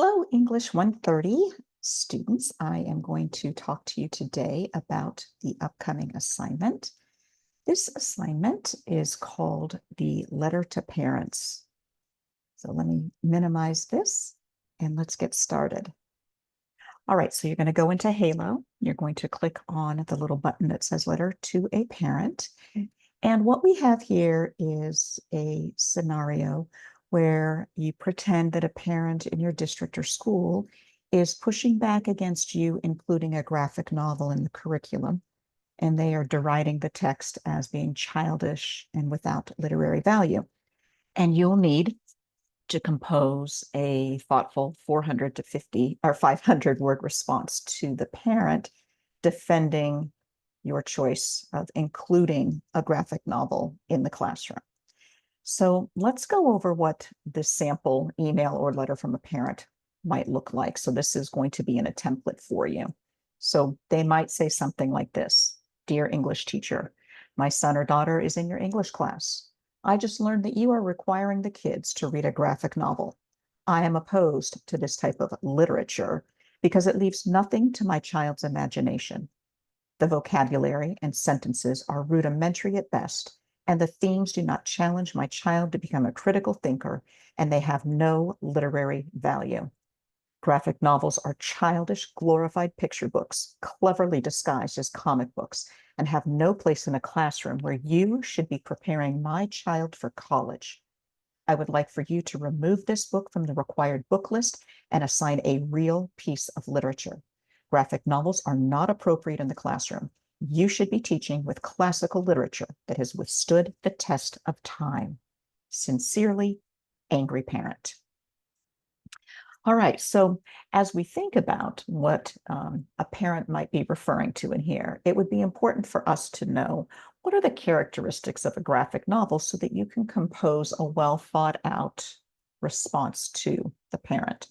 Hello, English 130 students. I am going to talk to you today about the upcoming assignment. This assignment is called the Letter to Parents. So let me minimize this and let's get started. All right, so you're going to go into Halo. You're going to click on the little button that says Letter to a Parent. And what we have here is a scenario where you pretend that a parent in your district or school is pushing back against you including a graphic novel in the curriculum, and they are deriding the text as being childish and without literary value. And you'll need to compose a thoughtful 400 to 50 or 500 word response to the parent defending your choice of including a graphic novel in the classroom. So let's go over what this sample email or letter from a parent might look like. So this is going to be in a template for you. So they might say something like this: Dear English teacher, my son or daughter is in your English class. I just learned that you are requiring the kids to read a graphic novel. I am opposed to this type of literature because it leaves nothing to my child's imagination. The vocabulary and sentences are rudimentary at best, and the themes do not challenge my child to become a critical thinker, and they have no literary value. Graphic novels are childish, glorified picture books, cleverly disguised as comic books, and have no place in a classroom where you should be preparing my child for college. I would like for you to remove this book from the required book list and assign a real piece of literature. Graphic novels are not appropriate in the classroom. You should be teaching with classical literature that has withstood the test of time. Sincerely, Angry Parent. All right, so as we think about what a parent might be referring to in here, it would be important for us to know what are the characteristics of a graphic novel so that you can compose a well thought out response to the parent.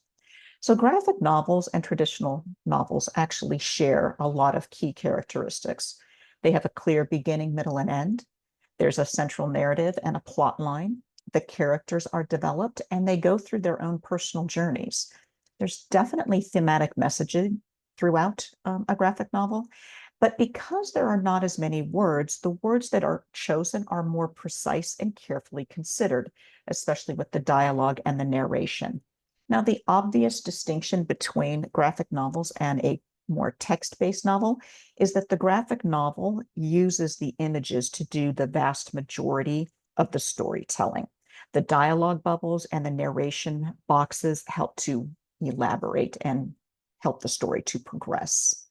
So graphic novels and traditional novels actually share a lot of key characteristics. They have a clear beginning, middle, and end. There's a central narrative and a plot line. The characters are developed and they go through their own personal journeys. There's definitely thematic messaging throughout a graphic novel, but because there are not as many words, the words that are chosen are more precise and carefully considered, especially with the dialogue and the narration. Now, the obvious distinction between graphic novels and a more text-based novel is that the graphic novel uses the images to do the vast majority of the storytelling. The dialogue bubbles and the narration boxes help to elaborate and help the story to progress.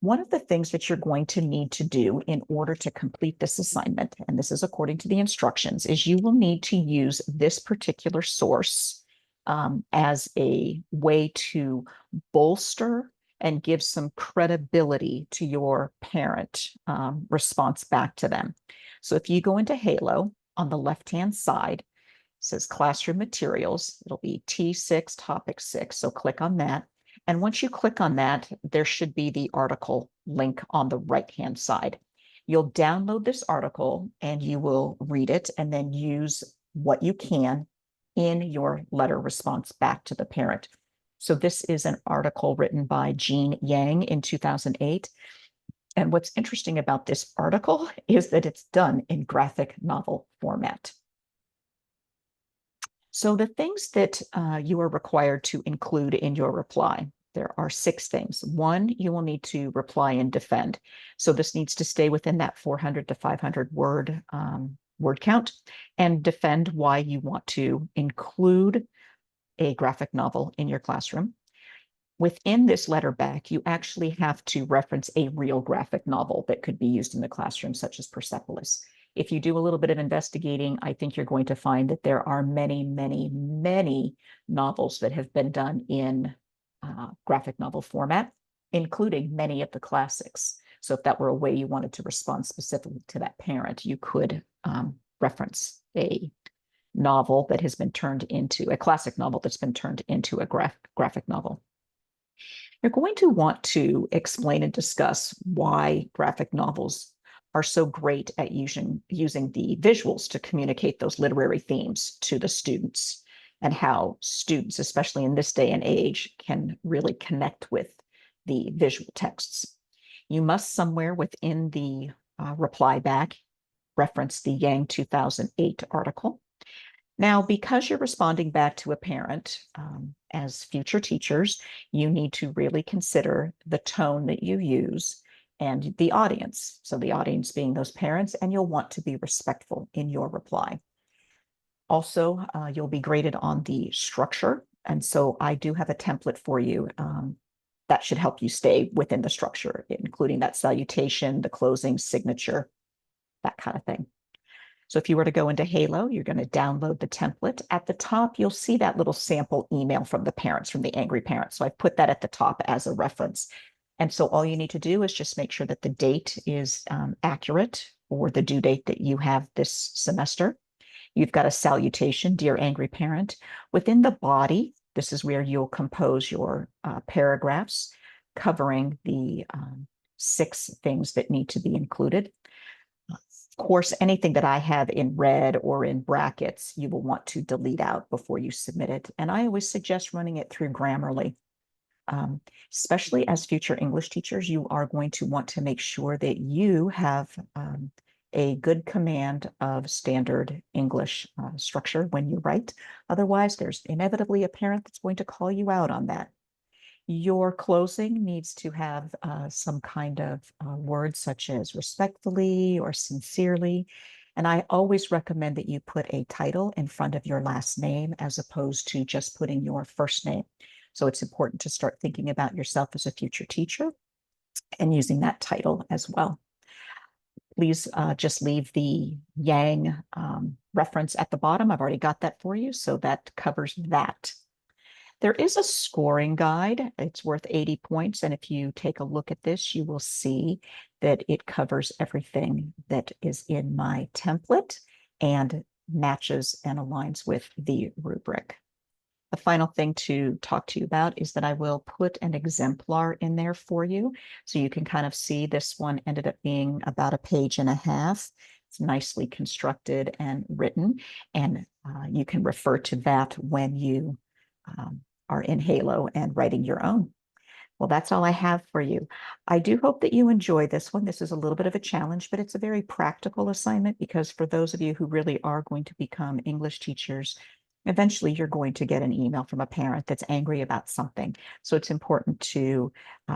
One of the things that you're going to need to do in order to complete this assignment, and this is according to the instructions, is you will need to use this particular source as a way to bolster and give some credibility to your parent response back to them. So if you go into Halo on the left-hand side, it says classroom materials. It'll be T6 topic 6. So click on that. And once you click on that, there should be the article link on the right-hand side. You'll download this article and you will read it and then use what you can in your letter response back to the parent. So this is an article written by Jean Yang in 2008. And what's interesting about this article is that it's done in graphic novel format. So the things that you are required to include in your reply, there are 6 things. 1, you will need to reply and defend. So this needs to stay within that 400 to 500 word count, and defend why you want to include a graphic novel in your classroom. Within this letter back, you actually have to reference a real graphic novel that could be used in the classroom, such as Persepolis. If you do a little bit of investigating, I think you're going to find that there are many, many, many novels that have been done in graphic novel format, including many of the classics. So if that were a way you wanted to respond specifically to that parent, you could reference a novel that has been turned into a classic novel that's been turned into a graphic novel. You're going to want to explain and discuss why graphic novels are so great at using the visuals to communicate those literary themes to the students. and how students, especially in this day and age, can really connect with the visual texts. You must somewhere within the reply back reference the Yang 2008 article. Now, because you're responding back to a parent, as future teachers, you need to really consider the tone that you use and the audience. So the audience being those parents, and you'll want to be respectful in your reply. Also, you'll be graded on the structure. And so I do have a template for you that should help you stay within the structure, including that salutation, the closing signature, that kind of thing. So if you were to go into Halo, you're going to download the template. At the top, you'll see that little sample email from the parents, from the angry parents. So I put that at the top as a reference. And so all you need to do is just make sure that the date is accurate for the due date that you have this semester. You've got a salutation, dear angry parent. Within the body, this is where you'll compose your paragraphs covering the 6 things that need to be included. Of course, anything that I have in red or in brackets, you will want to delete out before you submit it. And I always suggest running it through Grammarly. Especially as future English teachers, you are going to want to make sure that you have a good command of standard English structure when you write. Otherwise, there's inevitably a parent that's going to call you out on that. Your closing needs to have some kind of words such as respectfully or sincerely. And I always recommend that you put a title in front of your last name as opposed to just putting your first name. So it's important to start thinking about yourself as a future teacher and using that title as well. Please just leave the Yang reference at the bottom. I've already got that for you, so that covers that. There is a scoring guide. It's worth 80 points. And if you take a look at this, you will see that it covers everything that is in my template and matches and aligns with the rubric. The final thing to talk to you about is that I will put an exemplar in there for you. So you can kind of see this one ended up being about a page and a half. It's nicely constructed and written, and you can refer to that when you are in Halo and writing your own. Well, that's all I have for you. I do hope that you enjoy this one. This is a little bit of a challenge, but it's a very practical assignment because for those of you who really are going to become English teachers, eventually you're going to get an email from a parent that's angry about something. So it's important to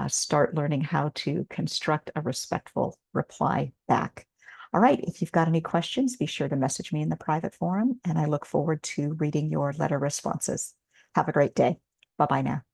start learning how to construct a respectful reply back. All right, if you've got any questions, be sure to message me in the private forum, and I look forward to reading your letter responses. Have a great day. Bye-bye now.